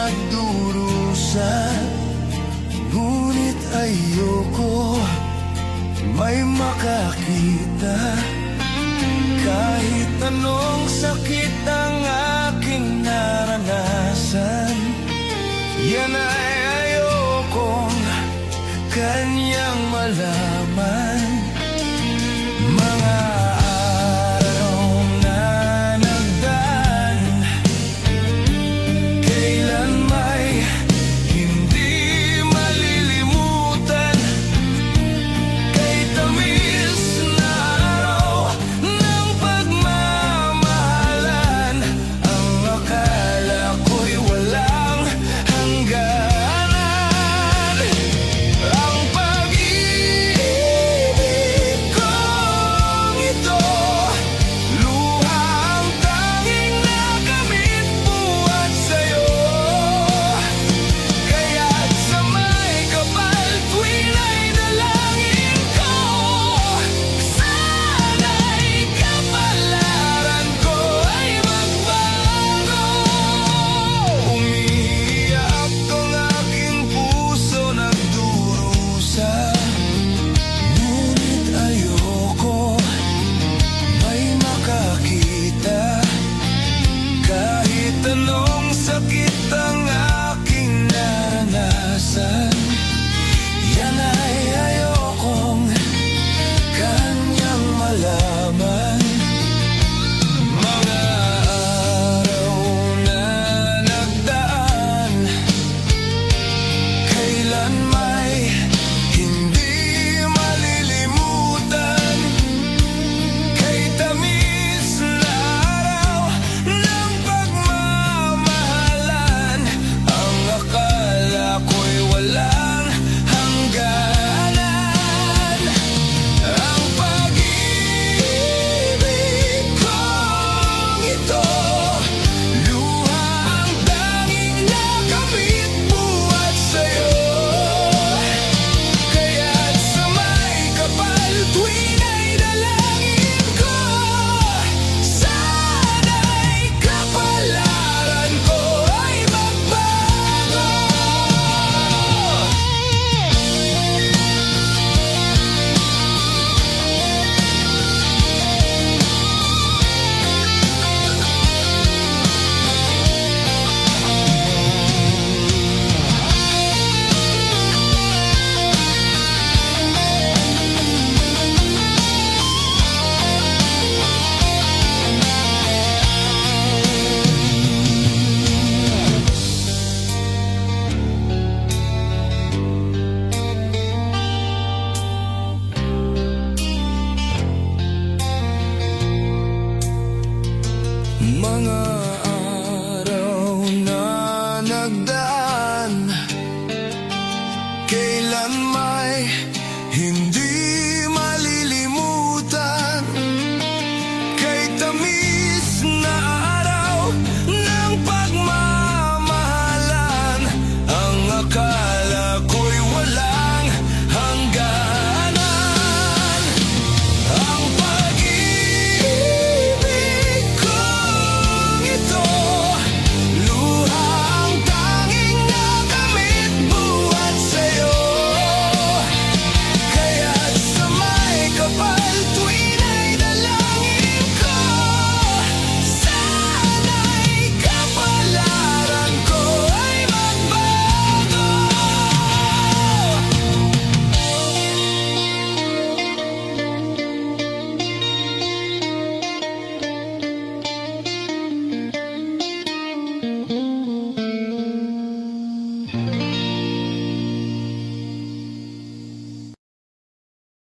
nagdurusa, ngunit ayoko may makakita. Kahit anong sakit ang aking naranasan, yan ay ayokong kanyang malaman. Mga araw na nagdaan, kailan may hindi malilimutan. Kay tamis na araw ng pagmamahalan, ang akala ko'y walang hangganan. Ang pag-ibig kong ito, luhang tanging nakamit buhat sa'yo. Kaya't sa may kapal tuwing ay dalangin ko, sana'y kapalaran ko ay magbago. Umiiyak ang aking puso nagdurusa, ngunit ayoko may makakita. Kahit anong sakit ang aking naranasan,